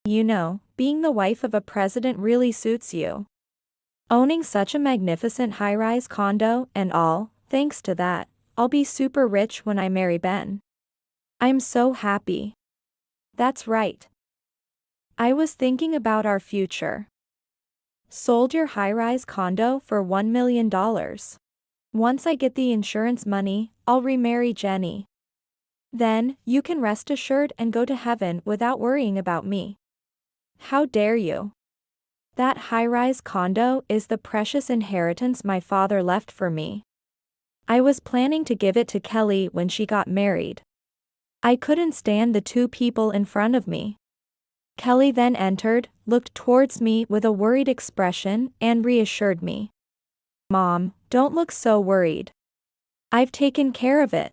Being the wife of a president really suits you. Owning such a magnificent high-rise condo and all, thanks to that, I'll be super rich when I marry Ben. I'm so happy. That's right. I was thinking about our future. Sold your high-rise condo for $1 million. Once I get the insurance money, I'll remarry Jenny. Then, you can rest assured and go to heaven without worrying about me. How dare you? That high-rise condo is the precious inheritance my father left for me. I was planning to give it to Kelly when she got married. I couldn't stand the two people in front of me. Kelly then entered, looked towards me with a worried expression, and reassured me. Mom, don't look so worried. I've taken care of it.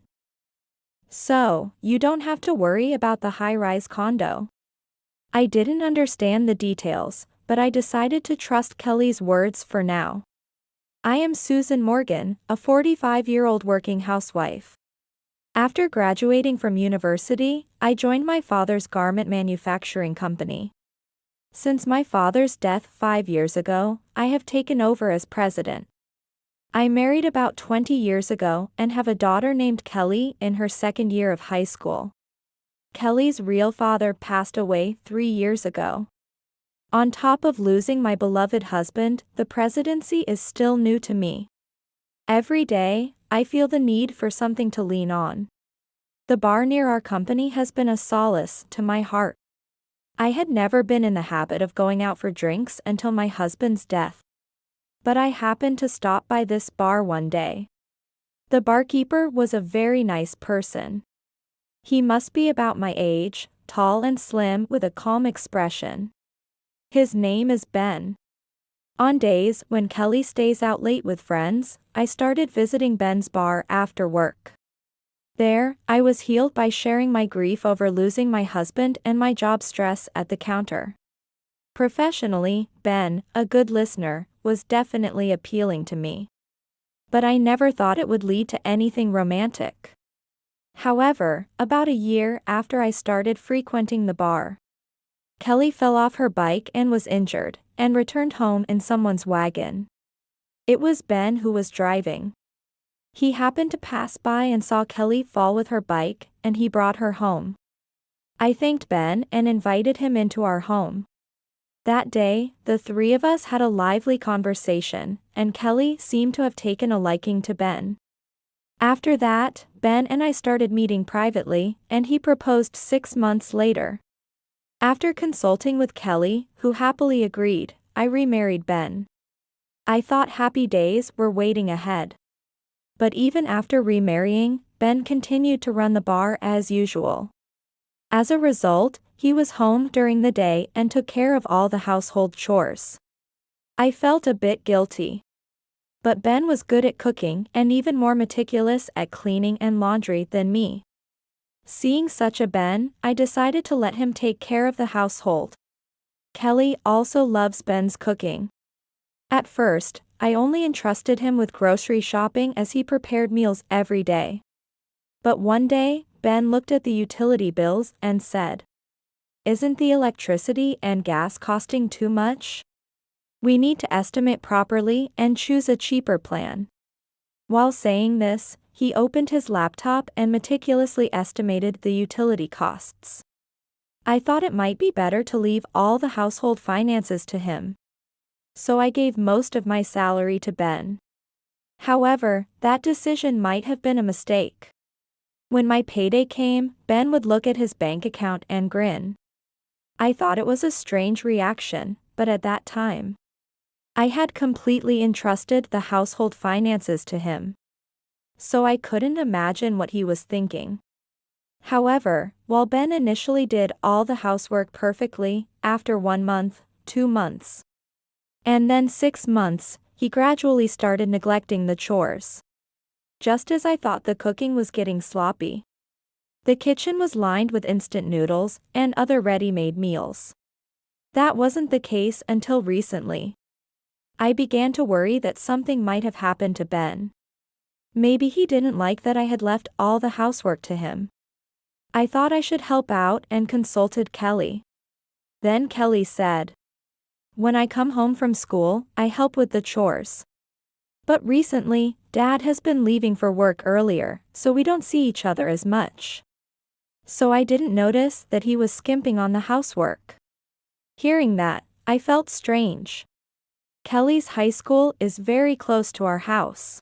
So, you don't have to worry about the high-rise condo. I didn't understand the details, but I decided to trust Kelly's words for now. I am Susan Morgan, a 45-year-old working housewife. After graduating from university, I joined my father's garment manufacturing company. Since my father's death 5 years ago, I have taken over as president. I married about 20 years ago and have a daughter named Kelly in her second year of high school. Kelly's real father passed away 3 years ago. On top of losing my beloved husband, the presidency is still new to me. Every day, I feel the need for something to lean on. The bar near our company has been a solace to my heart. I had never been in the habit of going out for drinks until my husband's death. But I happened to stop by this bar one day. The barkeeper was a very nice person. He must be about my age, tall and slim with a calm expression. His name is Ben. On days when Kelly stays out late with friends, I started visiting Ben's bar after work. There, I was healed by sharing my grief over losing my husband and my job stress at the counter. Professionally, Ben, a good listener, was definitely appealing to me. But I never thought it would lead to anything romantic. However, about a year after I started frequenting the bar, Kelly fell off her bike and was injured, and returned home in someone's wagon. It was Ben who was driving. He happened to pass by and saw Kelly fall with her bike, and he brought her home. I thanked Ben and invited him into our home. That day, the three of us had a lively conversation, and Kelly seemed to have taken a liking to Ben. After that, Ben and I started meeting privately, and he proposed 6 months later. After consulting with Kelly, who happily agreed, I remarried Ben. I thought happy days were waiting ahead. But even after remarrying, Ben continued to run the bar as usual. As a result, he was home during the day and took care of all the household chores. I felt a bit guilty. But Ben was good at cooking and even more meticulous at cleaning and laundry than me. Seeing such a Ben, I decided to let him take care of the household. Kelly also loves Ben's cooking. At first, I only entrusted him with grocery shopping as he prepared meals every day. But one day, Ben looked at the utility bills and said, "Isn't the electricity and gas costing too much? We need to estimate properly and choose a cheaper plan." While saying this, he opened his laptop and meticulously estimated the utility costs. I thought it might be better to leave all the household finances to him. So I gave most of my salary to Ben. However, that decision might have been a mistake. When my payday came, Ben would look at his bank account and grin. I thought it was a strange reaction, but at that time, I had completely entrusted the household finances to him. So I couldn't imagine what he was thinking. However, while Ben initially did all the housework perfectly, after 1 month, 2 months, and then 6 months, he gradually started neglecting the chores. Just as I thought the cooking was getting sloppy, the kitchen was lined with instant noodles and other ready-made meals. That wasn't the case until recently. I began to worry that something might have happened to Ben. Maybe he didn't like that I had left all the housework to him. I thought I should help out and consulted Kelly. Then Kelly said, "When I come home from school, I help with the chores. But recently, Dad has been leaving for work earlier, so we don't see each other as much. So I didn't notice that he was skimping on the housework." Hearing that, I felt strange. Kelly's high school is very close to our house.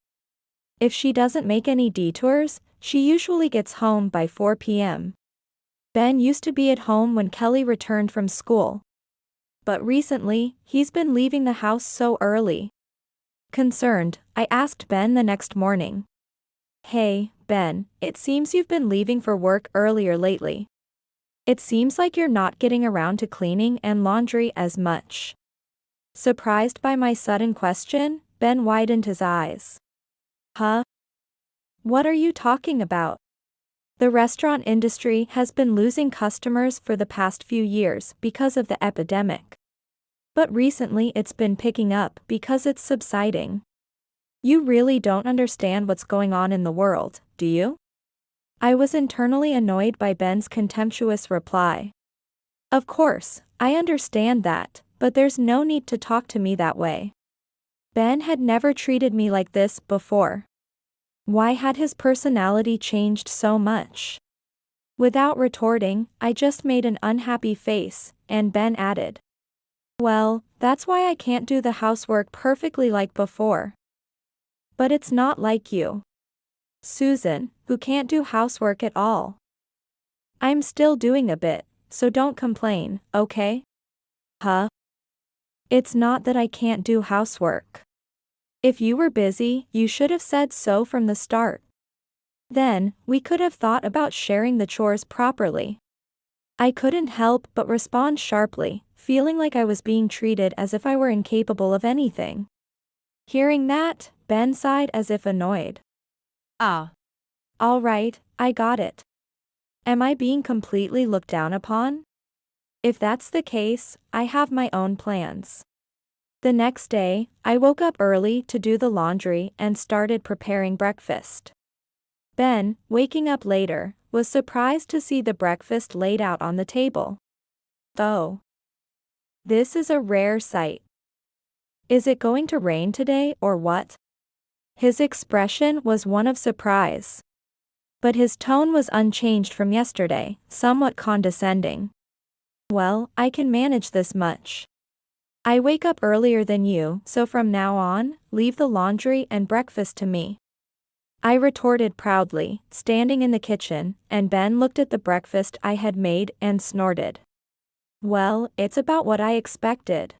If she doesn't make any detours, she usually gets home by 4 p.m. Ben used to be at home when Kelly returned from school. But recently, he's been leaving the house so early. Concerned, I asked Ben the next morning. "Hey, Ben, it seems you've been leaving for work earlier lately. It seems like you're not getting around to cleaning and laundry as much." Surprised by my sudden question, Ben widened his eyes. "Huh? What are you talking about? The restaurant industry has been losing customers for the past few years because of the epidemic. But recently it's been picking up because it's subsiding. You really don't understand what's going on in the world, do you?" I was internally annoyed by Ben's contemptuous reply. Of course, I understand that, but there's no need to talk to me that way. Ben had never treated me like this before. Why had his personality changed so much? Without retorting, I just made an unhappy face, and Ben added, "Well, that's why I can't do the housework perfectly like before." But it's not like you, Susan, who can't do housework at all. I'm still doing a bit, so don't complain, okay? Huh? It's not that I can't do housework. If you were busy, you should have said so from the start. Then, we could have thought about sharing the chores properly. I couldn't help but respond sharply, feeling like I was being treated as if I were incapable of anything. Hearing that, Ben sighed as if annoyed. "Ah. All right, I got it. Am I being completely looked down upon? If that's the case, I have my own plans." The next day, I woke up early to do the laundry and started preparing breakfast. Ben, waking up later, was surprised to see the breakfast laid out on the table. "Oh. This is a rare sight. Is it going to rain today or what?" His expression was one of surprise. But his tone was unchanged from yesterday, somewhat condescending. "Well, I can manage this much. I wake up earlier than you, so from now on, leave the laundry and breakfast to me," I retorted proudly, standing in the kitchen, and Ben looked at the breakfast I had made and snorted. "Well, it's about what I expected."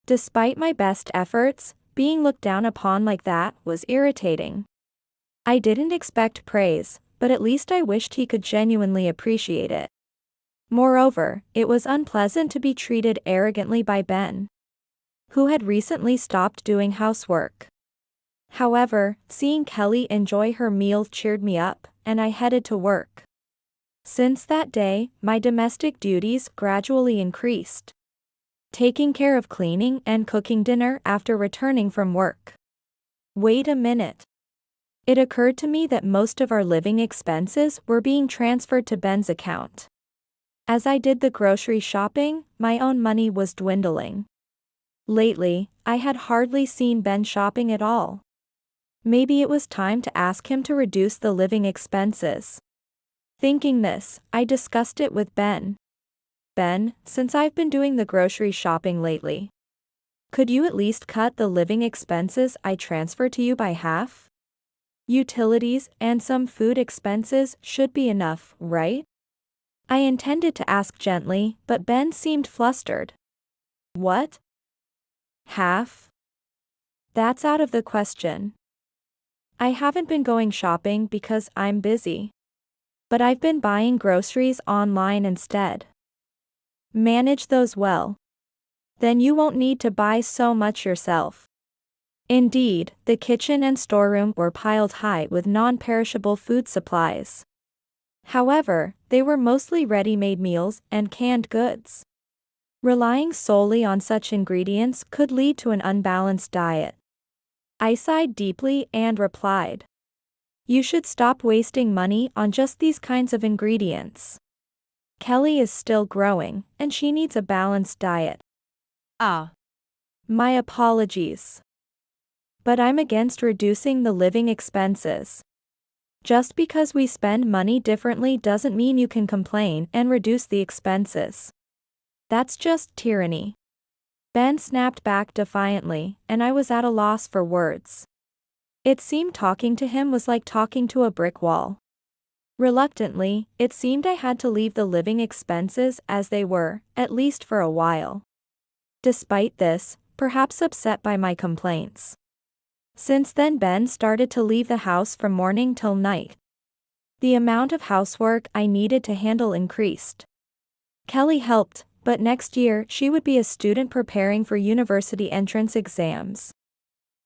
Despite my best efforts, being looked down upon like that was irritating. I didn't expect praise, but at least I wished he could genuinely appreciate it. Moreover, it was unpleasant to be treated arrogantly by Ben, who had recently stopped doing housework. However, seeing Kelly enjoy her meal cheered me up, and I headed to work. Since that day, my domestic duties gradually increased, taking care of cleaning and cooking dinner after returning from work. Wait a minute. It occurred to me that most of our living expenses were being transferred to Ben's account. As I did the grocery shopping, my own money was dwindling. Lately, I had hardly seen Ben shopping at all. Maybe it was time to ask him to reduce the living expenses. Thinking this, I discussed it with Ben. "Ben, since I've been doing the grocery shopping lately, could you at least cut the living expenses I transfer to you by half? Utilities and some food expenses should be enough, right?" I intended to ask gently, but Ben seemed flustered. "What? Half? That's out of the question. I haven't been going shopping because I'm busy. But I've been buying groceries online instead. Manage those well. Then you won't need to buy so much yourself." Indeed, the kitchen and storeroom were piled high with non-perishable food supplies. However, they were mostly ready-made meals and canned goods. Relying solely on such ingredients could lead to an unbalanced diet. I sighed deeply and replied, "You should stop wasting money on just these kinds of ingredients. Kelly is still growing, and she needs a balanced diet. Ah. My apologies. But I'm against reducing the living expenses. Just because we spend money differently doesn't mean you can complain and reduce the expenses. That's just tyranny. Ben snapped back defiantly, and I was at a loss for words. It seemed talking to him was like talking to a brick wall. Reluctantly, it seemed I had to leave the living expenses as they were, at least for a while. Despite this, perhaps upset by my complaints. Since then Ben started to leave the house from morning till night. The amount of housework I needed to handle increased. Kelly helped, but next year she would be a student preparing for university entrance exams.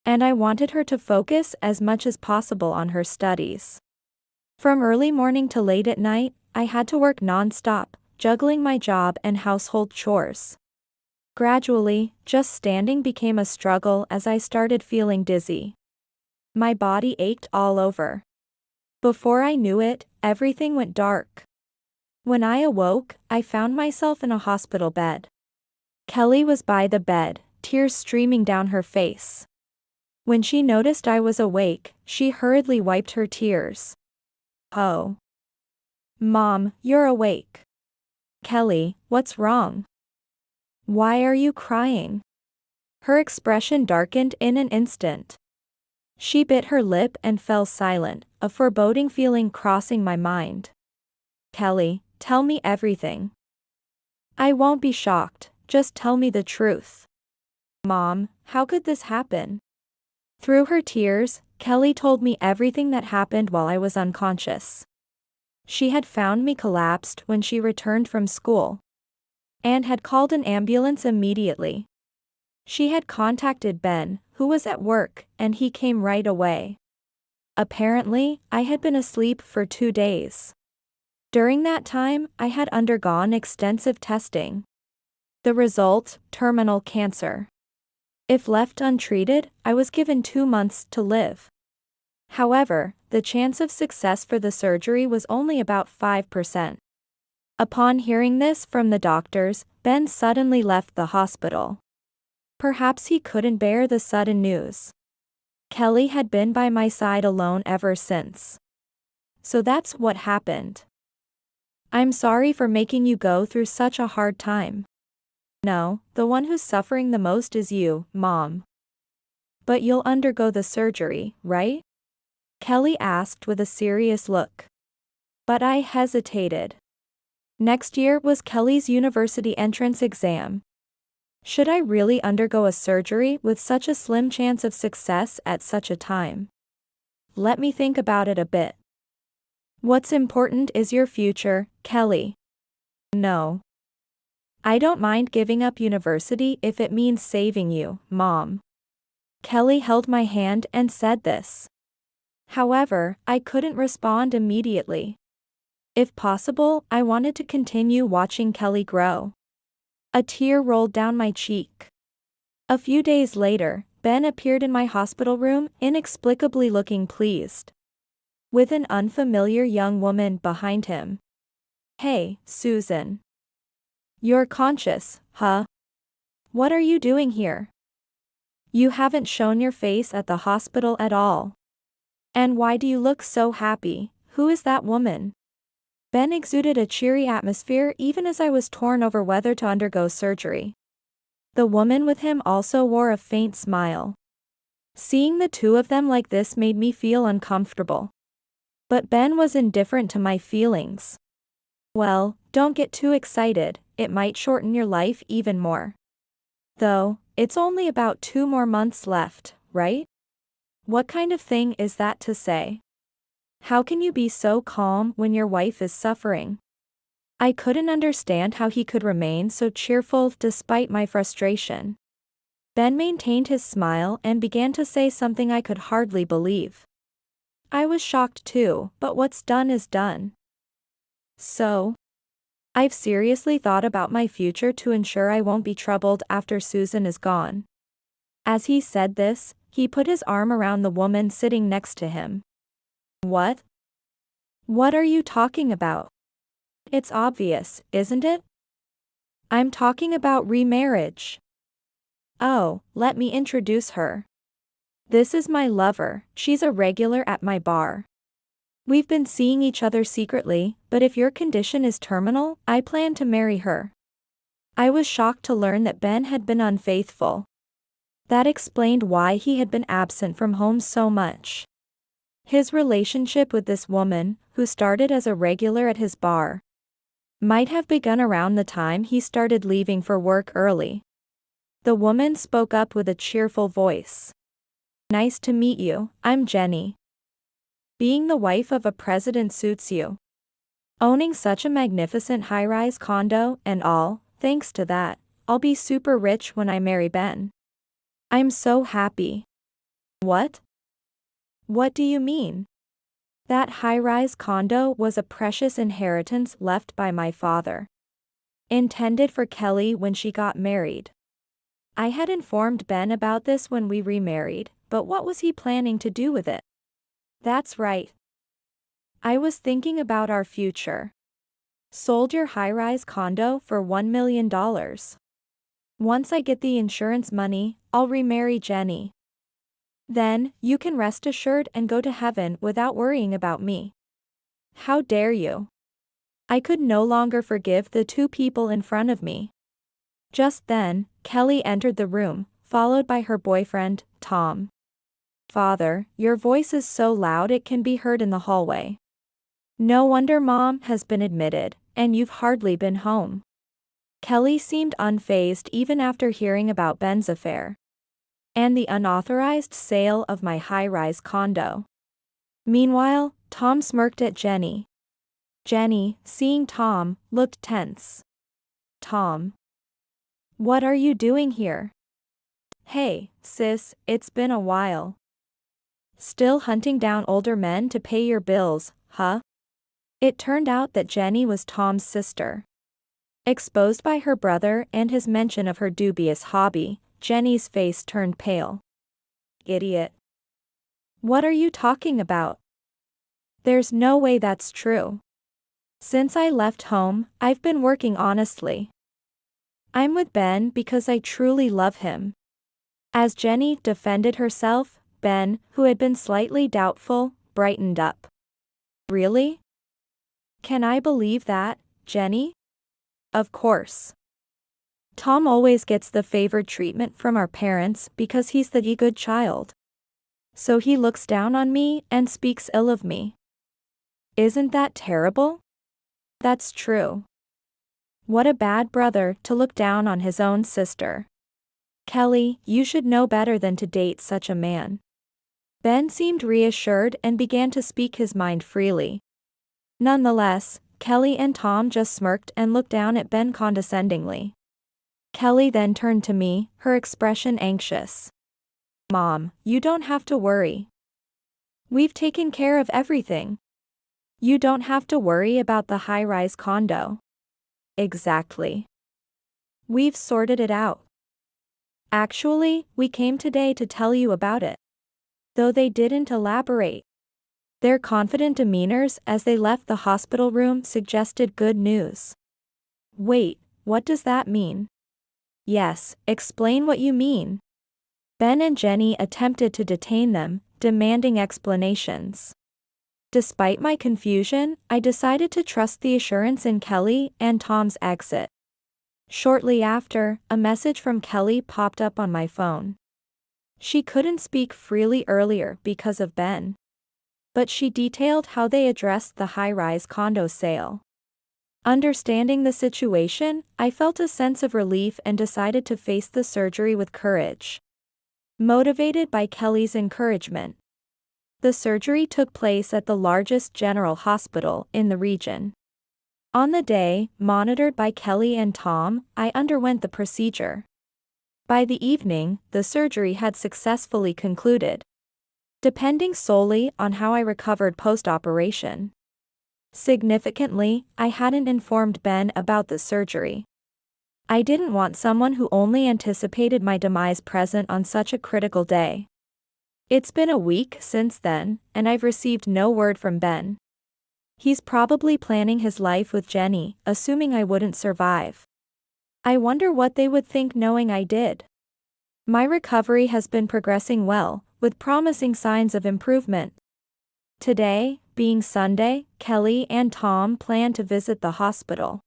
And I wanted her to focus as much as possible on her studies. From early morning to late at night, I had to work non-stop, juggling my job and household chores. Gradually, just standing became a struggle as I started feeling dizzy. My body ached all over. Before I knew it, everything went dark. When I awoke, I found myself in a hospital bed. Kelly was by the bed, tears streaming down her face. When she noticed I was awake, she hurriedly wiped her tears. Oh. Mom, you're awake. Kelly, what's wrong? Why are you crying? Her expression darkened in an instant. She bit her lip and fell silent, a foreboding feeling crossing my mind. Kelly, tell me everything. I won't be shocked, just tell me the truth. Mom, how could this happen? Through her tears, Kelly told me everything that happened while I was unconscious. She had found me collapsed when she returned from school. And had called an ambulance immediately. She had contacted Ben, who was at work, and he came right away. Apparently, I had been asleep for 2 days. During that time, I had undergone extensive testing. The result, terminal cancer. If left untreated, I was given 2 months to live. However, the chance of success for the surgery was only about 5%. Upon hearing this from the doctors, Ben suddenly left the hospital. Perhaps he couldn't bear the sudden news. Kelly had been by my side alone ever since. So that's what happened. I'm sorry for making you go through such a hard time. No, the one who's suffering the most is you, Mom. But you'll undergo the surgery, right? Kelly asked with a serious look. But I hesitated. Next year was Kelly's university entrance exam. Should I really undergo a surgery with such a slim chance of success at such a time? Let me think about it a bit. What's important is your future, Kelly. No. I don't mind giving up university if it means saving you, Mom. Kelly held my hand and said this. However, I couldn't respond immediately. If possible, I wanted to continue watching Kelly grow. A tear rolled down my cheek. A few days later, Ben appeared in my hospital room, inexplicably looking pleased. With an unfamiliar young woman behind him. Hey, Susan. You're conscious, huh? What are you doing here? You haven't shown your face at the hospital at all. And why do you look so happy? Who is that woman? Ben exuded a cheery atmosphere even as I was torn over whether to undergo surgery. The woman with him also wore a faint smile. Seeing the two of them like this made me feel uncomfortable. But Ben was indifferent to my feelings. Well, don't get too excited, it might shorten your life even more. Though, it's only about 2 more months left, right? What kind of thing is that to say? How can you be so calm when your wife is suffering? I couldn't understand how he could remain so cheerful despite my frustration. Ben maintained his smile and began to say something I could hardly believe. I was shocked too, but what's done is done. So, I've seriously thought about my future to ensure I won't be troubled after Susan is gone. As he said this, he put his arm around the woman sitting next to him. What? What are you talking about? It's obvious, isn't it? I'm talking about remarriage. Oh, let me introduce her. This is my lover, she's a regular at my bar. We've been seeing each other secretly, but if your condition is terminal, I plan to marry her. I was shocked to learn that Ben had been unfaithful. That explained why he had been absent from home so much. His relationship with this woman, who started as a regular at his bar, might have begun around the time he started leaving for work early. The woman spoke up with a cheerful voice. Nice to meet you, I'm Jenny. Being the wife of a president suits you. Owning such a magnificent high-rise condo and all, thanks to that, I'll be super rich when I marry Ben. I'm so happy. What? What do you mean? That high-rise condo was a precious inheritance left by my father. Intended for Kelly when she got married. I had informed Ben about this when we remarried, but what was he planning to do with it? That's right. I was thinking about our future. Sold your high-rise condo for $1 million. Once I get the insurance money, I'll remarry Jenny. Then, you can rest assured and go to heaven without worrying about me. How dare you? I could no longer forgive the two people in front of me. Just then, Kelly entered the room, followed by her boyfriend, Tom. Father, your voice is so loud it can be heard in the hallway. No wonder Mom has been admitted, and you've hardly been home. Kelly seemed unfazed even after hearing about Ben's affair. And the unauthorized sale of my high-rise condo. Meanwhile, Tom smirked at Jenny. Jenny, seeing Tom, looked tense. Tom. What are you doing here? Hey, sis, it's been a while. Still hunting down older men to pay your bills, huh? It turned out that Jenny was Tom's sister. Exposed by her brother and his mention of her dubious hobby, Jenny's face turned pale. Idiot. What are you talking about? There's no way that's true. Since I left home, I've been working honestly. I'm with Ben because I truly love him. As Jenny defended herself, Ben, who had been slightly doubtful, brightened up. Really? Can I believe that, Jenny? Of course. Tom always gets the favored treatment from our parents because he's the good child. So he looks down on me and speaks ill of me. Isn't that terrible? That's true. What a bad brother to look down on his own sister. Kelly, you should know better than to date such a man. Ben seemed reassured and began to speak his mind freely. Nonetheless, Kelly and Tom just smirked and looked down at Ben condescendingly. Kelly then turned to me, her expression anxious. Mom, you don't have to worry. We've taken care of everything. You don't have to worry about the high-rise condo. Exactly. We've sorted it out. Actually, we came today to tell you about it. Though they didn't elaborate. Their confident demeanors as they left the hospital room suggested good news. Wait, what does that mean? Yes, explain what you mean. Ben and Jenny attempted to detain them, demanding explanations. Despite my confusion, I decided to trust the assurance in Kelly and Tom's exit. Shortly after, a message from Kelly popped up on my phone. She couldn't speak freely earlier because of Ben. But she detailed how they addressed the high-rise condo sale. Understanding the situation, I felt a sense of relief and decided to face the surgery with courage. Motivated by Kelly's encouragement. The surgery took place at the largest general hospital in the region. On the day, monitored by Kelly and Tom, I underwent the procedure. By the evening, the surgery had successfully concluded. Depending solely on how I recovered post-operation. Significantly, I hadn't informed Ben about the surgery. I didn't want someone who only anticipated my demise present on such a critical day. It's been a week since then, and I've received no word from Ben. He's probably planning his life with Jenny, assuming I wouldn't survive. I wonder what they would think knowing I did. My recovery has been progressing well, with promising signs of improvement. Today, being Sunday, Kelly and Tom planned to visit the hospital.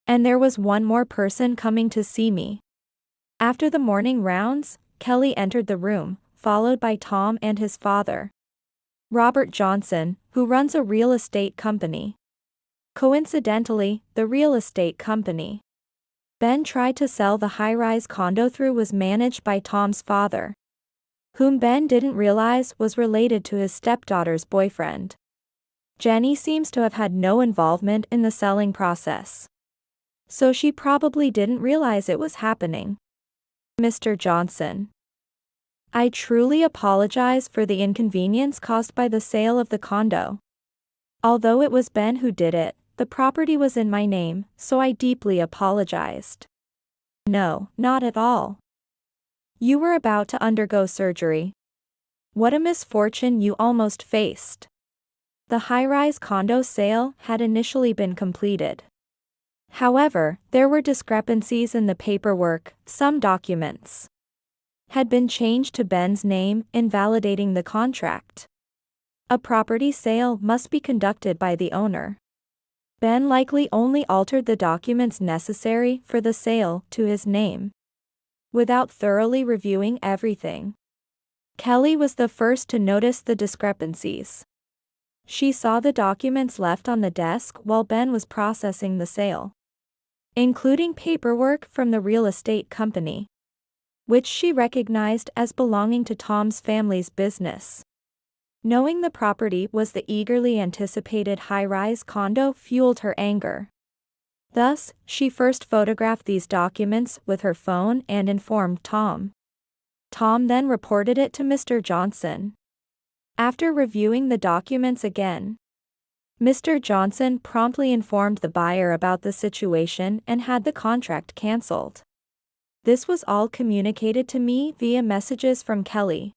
And there was one more person coming to see me. After the morning rounds, Kelly entered the room, followed by Tom and his father, Robert Johnson, who runs a real estate company. Coincidentally, the real estate company Ben tried to sell the high-rise condo through was managed by Tom's father, whom Ben didn't realize was related to his stepdaughter's boyfriend. Jenny seems to have had no involvement in the selling process, so she probably didn't realize it was happening. Mr. Johnson, I truly apologize for the inconvenience caused by the sale of the condo. Although it was Ben who did it, the property was in my name, so I deeply apologized. No, not at all. You were about to undergo surgery. What a misfortune you almost faced. The high-rise condo sale had initially been completed. However, there were discrepancies in the paperwork. Some documents had been changed to Ben's name, invalidating the contract. A property sale must be conducted by the owner. Ben likely only altered the documents necessary for the sale to his name, without thoroughly reviewing everything. Kelly was the first to notice the discrepancies. She saw the documents left on the desk while Ben was processing the sale, including paperwork from the real estate company, which she recognized as belonging to Tom's family's business. Knowing the property was the eagerly anticipated high-rise condo fueled her anger. Thus, she first photographed these documents with her phone and informed Tom. Tom then reported it to Mr. Johnson. After reviewing the documents again, Mr. Johnson promptly informed the buyer about the situation and had the contract cancelled. This was all communicated to me via messages from Kelly,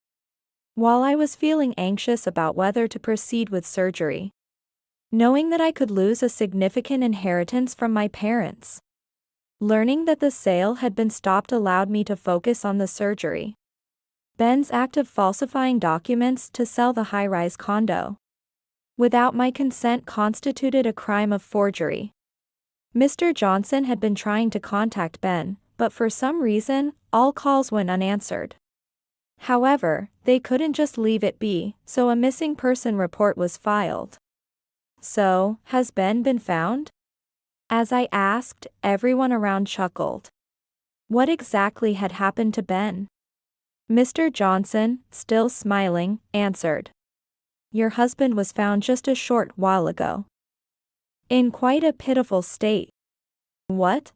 while I was feeling anxious about whether to proceed with surgery, knowing that I could lose a significant inheritance from my parents. Learning that the sale had been stopped allowed me to focus on the surgery. Ben's act of falsifying documents to sell the high-rise condo without my consent constituted a crime of forgery. Mr. Johnson had been trying to contact Ben, but for some reason, all calls went unanswered. However, they couldn't just leave it be, so a missing person report was filed. So, has Ben been found? As I asked, everyone around chuckled. What exactly had happened to Ben? Mr. Johnson, still smiling, answered. Your husband was found just a short while ago, in quite a pitiful state. What?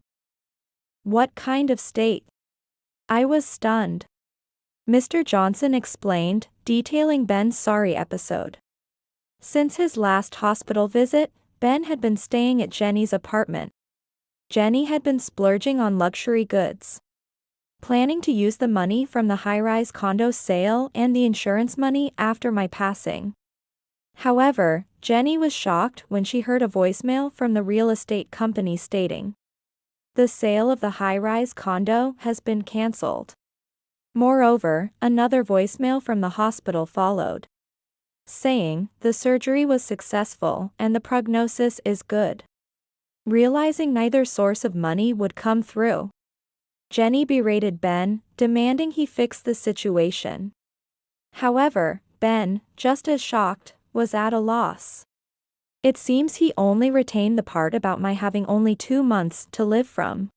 What kind of state? I was stunned. Mr. Johnson explained, detailing Ben's sorry episode. Since his last hospital visit, Ben had been staying at Jenny's apartment. Jenny had been splurging on luxury goods, planning to use the money from the high-rise condo sale and the insurance money after my passing. However, Jenny was shocked when she heard a voicemail from the real estate company stating, the sale of the high-rise condo has been cancelled. Moreover, another voicemail from the hospital followed, saying, the surgery was successful and the prognosis is good. Realizing neither source of money would come through, Jenny berated Ben, demanding he fix the situation. However, Ben, just as shocked, was at a loss. It seems he only retained the part about my having only 2 months to live from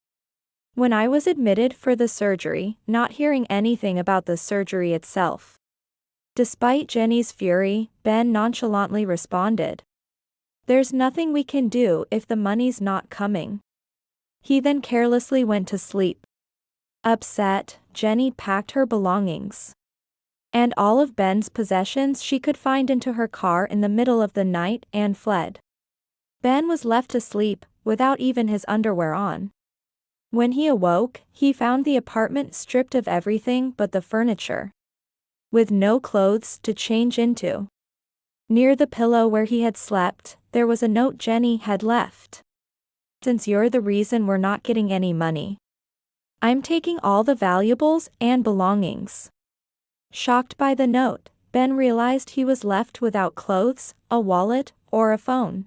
when I was admitted for the surgery, not hearing anything about the surgery itself. Despite Jenny's fury, Ben nonchalantly responded, there's nothing we can do if the money's not coming. He then carelessly went to sleep. Upset, Jenny packed her belongings and all of Ben's possessions she could find into her car in the middle of the night and fled. Ben was left to sleep, without even his underwear on. When he awoke, he found the apartment stripped of everything but the furniture, with no clothes to change into. Near the pillow where he had slept, there was a note Jenny had left. Since you're the reason we're not getting any money, I'm taking all the valuables and belongings. Shocked by the note, Ben realized he was left without clothes, a wallet, or a phone,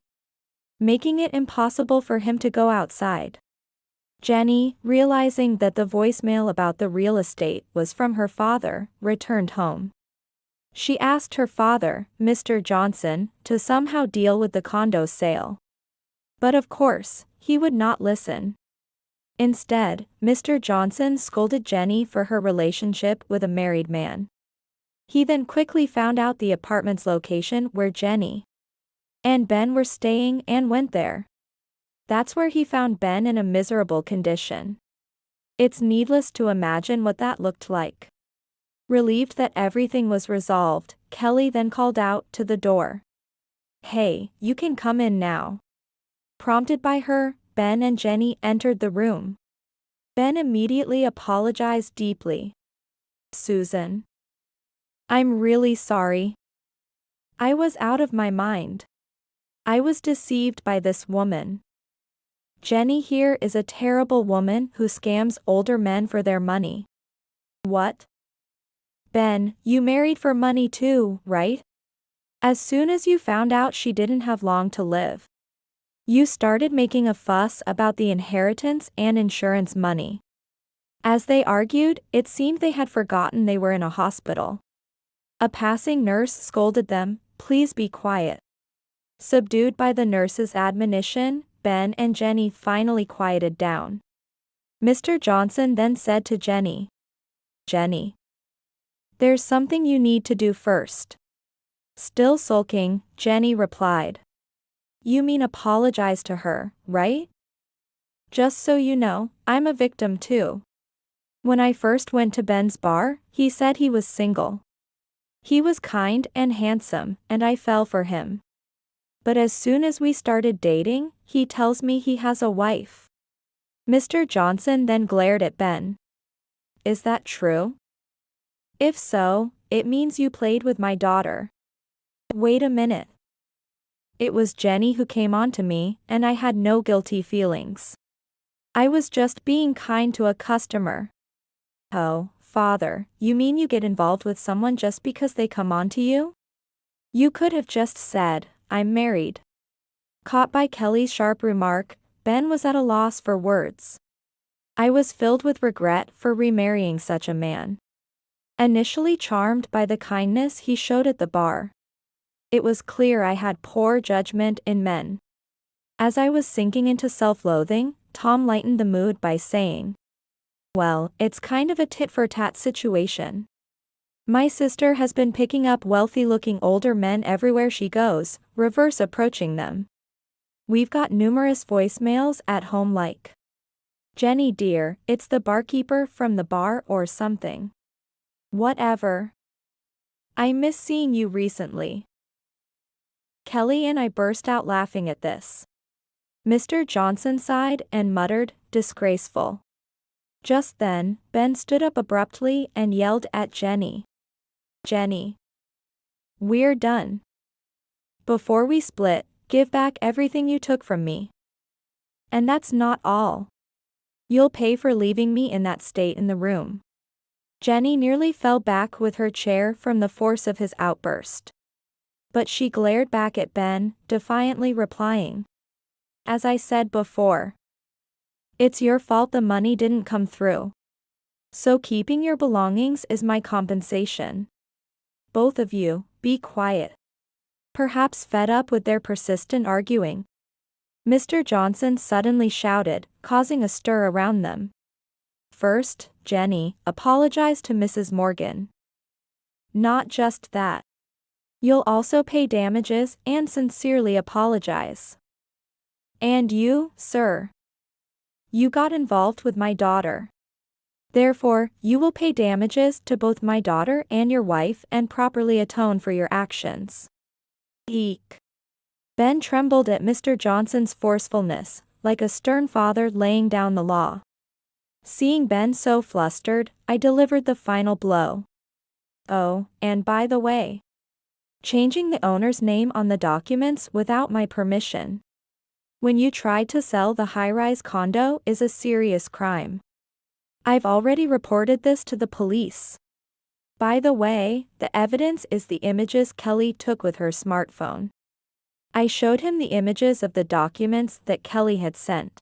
making it impossible for him to go outside. Jenny, realizing that the voicemail about the real estate was from her father, returned home. She asked her father, Mr. Johnson, to somehow deal with the condo sale. But of course, he would not listen. Instead, Mr. Johnson scolded Jenny for her relationship with a married man. He then quickly found out the apartment's location where Jenny and Ben were staying and went there. That's where he found Ben in a miserable condition. It's needless to imagine what that looked like. Relieved that everything was resolved, Kelly then called out to the door. "Hey, you can come in now." Prompted by her, Ben and Jenny entered the room. Ben immediately apologized deeply. "Susan, I'm really sorry. I was out of my mind. I was deceived by this woman. Jenny here is a terrible woman who scams older men for their money." "What? Ben, you married for money too, right? As soon as you found out she didn't have long to live, you started making a fuss about the inheritance and insurance money." As they argued, it seemed they had forgotten they were in a hospital. A passing nurse scolded them, "Please be quiet." Subdued by the nurse's admonition, Ben and Jenny finally quieted down. Mr. Johnson then said to Jenny, "Jenny, there's something you need to do first." Still sulking, Jenny replied, "You mean apologize to her, right? Just so you know, I'm a victim too. When I first went to Ben's bar, he said he was single. He was kind and handsome, and I fell for him. But as soon as we started dating, he tells me he has a wife." Mr. Johnson then glared at Ben. "Is that true? If so, it means you played with my daughter." "Wait a minute. It was Jenny who came on to me, and I had no guilty feelings. I was just being kind to a customer." "Oh, Father, you mean you get involved with someone just because they come on to you? You could have just said, 'I'm married.'" Caught by Kelly's sharp remark, Ben was at a loss for words. "I was filled with regret for remarrying such a man. Initially charmed by the kindness he showed at the bar, it was clear I had poor judgment in men." As I was sinking into self-loathing, Tom lightened the mood by saying, "Well, it's kind of a tit-for-tat situation. My sister has been picking up wealthy-looking older men everywhere she goes, reverse approaching them. We've got numerous voicemails at home like, 'Jenny dear, it's the barkeeper from the bar' or something. Whatever. 'I miss seeing you recently.'" Kelly and I burst out laughing at this. Mr. Johnson sighed and muttered, "Disgraceful." Just then, Ben stood up abruptly and yelled at Jenny, "Jenny, we're done. Before we split, give back everything you took from me. And that's not all. You'll pay for leaving me in that state in the room." Jenny nearly fell back with her chair from the force of his outburst. But she glared back at Ben, defiantly replying, "As I said before, it's your fault the money didn't come through. So keeping your belongings is my compensation. Both of you, be quiet." Perhaps fed up with their persistent arguing, Mr. Johnson suddenly shouted, causing a stir around them. "First, Jenny, apologize to Mrs. Morgan. Not just that. You'll also pay damages and sincerely apologize. And you, sir. You got involved with my daughter. Therefore, you will pay damages to both my daughter and your wife and properly atone for your actions." Eek. Ben trembled at Mr. Johnson's forcefulness, like a stern father laying down the law. Seeing Ben so flustered, I delivered the final blow. "Oh, and by the way, changing the owner's name on the documents without my permission. When you try to sell the high-rise condo is a serious crime. I've already reported this to the police. By the way, the evidence is the images Kelly took with her smartphone. I showed him the images of the documents that Kelly had sent.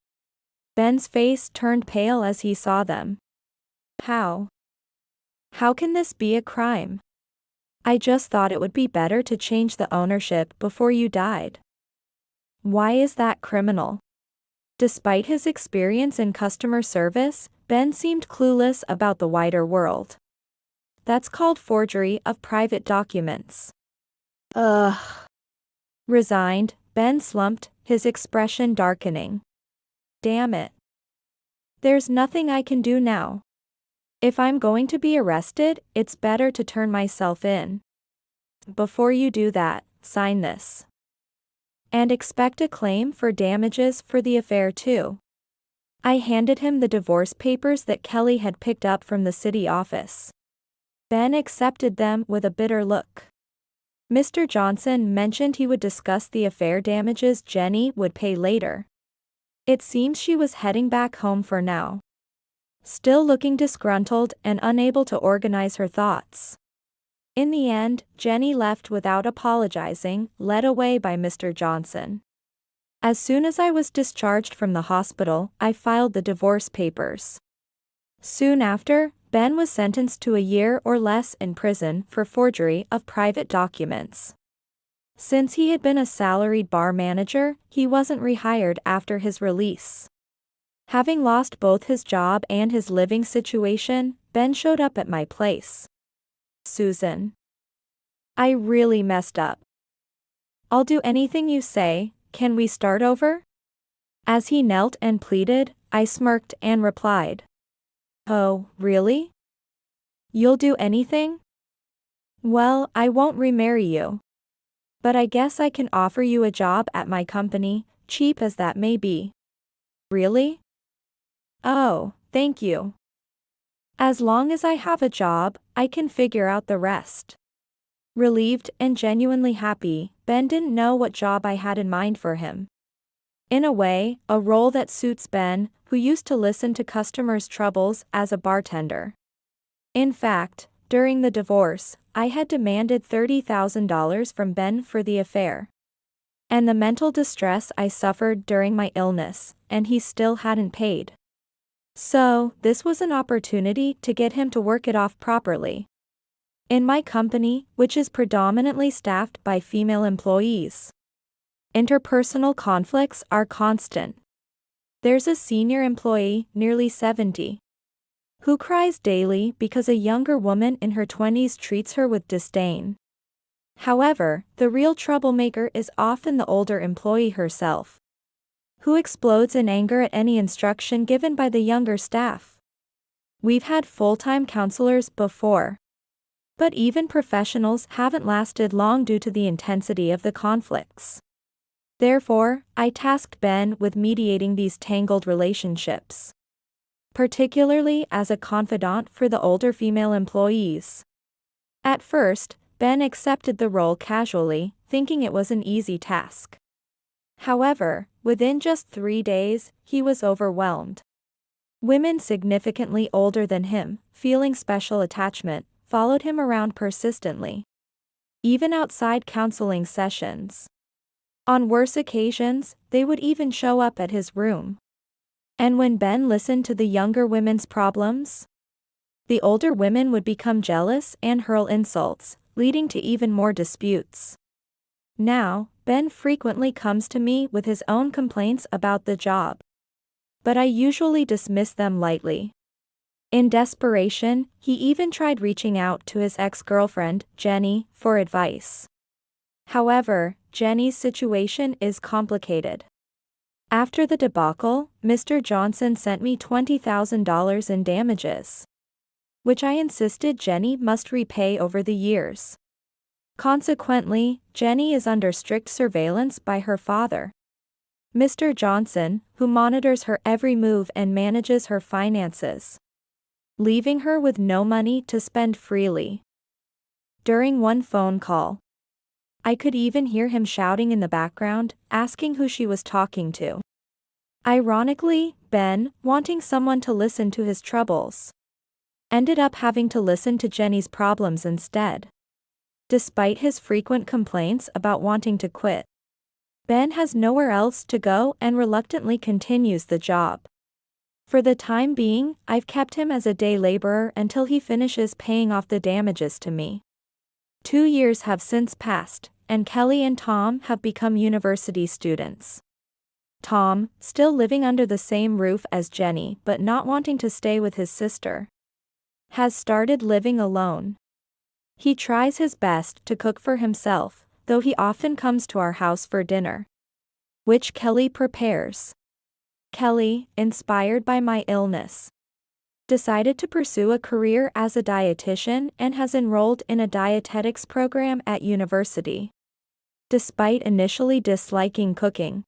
Ben's face turned pale as he saw them. How? How can this be a crime? I just thought it would be better to change the ownership before you died. Why is that criminal? Despite his experience in customer service, Ben seemed clueless about the wider world. That's called forgery of private documents. Ugh. Resigned, Ben slumped, his expression darkening. Damn it. There's nothing I can do now. If I'm going to be arrested, it's better to turn myself in. Before you do that, sign this. And expect a claim for damages for the affair too. I handed him the divorce papers that Kelly had picked up from the city office. Ben accepted them with a bitter look. Mr. Johnson mentioned he would discuss the affair damages Jenny would pay later. It seems she was heading back home for now. Still looking disgruntled and unable to organize her thoughts. In the end, Jenny left without apologizing, led away by Mr. Johnson. As soon as I was discharged from the hospital, I filed the divorce papers. Soon after, Ben was sentenced to a year or less in prison for forgery of private documents. Since he had been a salaried bar manager, he wasn't rehired after his release. Having lost both his job and his living situation, Ben showed up at my place. Susan. I really messed up. I'll do anything you say, can we start over? As he knelt and pleaded, I smirked and replied. Oh, really? You'll do anything? Well, I won't remarry you. But I guess I can offer you a job at my company, cheap as that may be. Really? Oh, thank you. As long as I have a job, I can figure out the rest. Relieved and genuinely happy, Ben didn't know what job I had in mind for him. In a way, a role that suits Ben, who used to listen to customers' troubles as a bartender. In fact, during the divorce, I had demanded $30,000 from Ben for the affair. And the mental distress I suffered during my illness, and he still hadn't paid. So, this was an opportunity to get him to work it off properly. In my company, which is predominantly staffed by female employees, interpersonal conflicts are constant. There's a senior employee, nearly 70, who cries daily because a younger woman in her 20s treats her with disdain. However, the real troublemaker is often the older employee herself, who explodes in anger at any instruction given by the younger staff. We've had full-time counselors before, but even professionals haven't lasted long due to the intensity of the conflicts. Therefore, I tasked Ben with mediating these tangled relationships, particularly as a confidant for the older female employees. At first, Ben accepted the role casually, thinking it was an easy task. However, within just 3 days, he was overwhelmed. Women significantly older than him, feeling special attachment, followed him around persistently, even outside counseling sessions. On worse occasions, they would even show up at his room. And when Ben listened to the younger women's problems, the older women would become jealous and hurl insults, leading to even more disputes. Now, Ben frequently comes to me with his own complaints about the job, but I usually dismiss them lightly. In desperation, he even tried reaching out to his ex-girlfriend, Jenny, for advice. However, Jenny's situation is complicated. After the debacle, Mr. Johnson sent me $20,000 in damages, which I insisted Jenny must repay over the years. Consequently, Jenny is under strict surveillance by her father, Mr. Johnson, who monitors her every move and manages her finances, leaving her with no money to spend freely. During one phone call, I could even hear him shouting in the background, asking who she was talking to. Ironically, Ben, wanting someone to listen to his troubles, ended up having to listen to Jenny's problems instead. Despite his frequent complaints about wanting to quit, Ben has nowhere else to go and reluctantly continues the job. For the time being, I've kept him as a day laborer until he finishes paying off the damages to me. 2 years have since passed, and Kelly and Tom have become university students. Tom, still living under the same roof as Jenny but not wanting to stay with his sister, has started living alone. He tries his best to cook for himself, though he often comes to our house for dinner, which Kelly prepares. Kelly, inspired by my illness, decided to pursue a career as a dietitian and has enrolled in a dietetics program at university. Despite initially disliking cooking,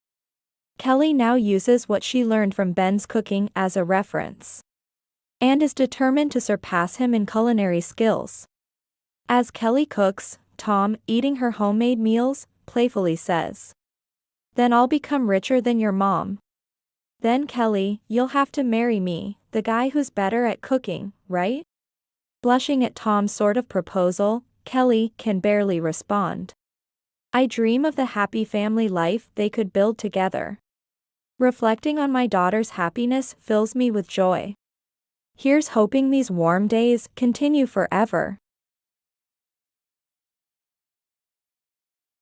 Kelly now uses what she learned from Ben's cooking as a reference, and is determined to surpass him in culinary skills. As Kelly cooks, Tom, eating her homemade meals, playfully says, "Then I'll become richer than your mom." Then Kelly, "You'll have to marry me, the guy who's better at cooking, right?" Blushing at Tom's sort of proposal, Kelly can barely respond. I dream of the happy family life they could build together. Reflecting on my daughter's happiness fills me with joy. Here's hoping these warm days continue forever.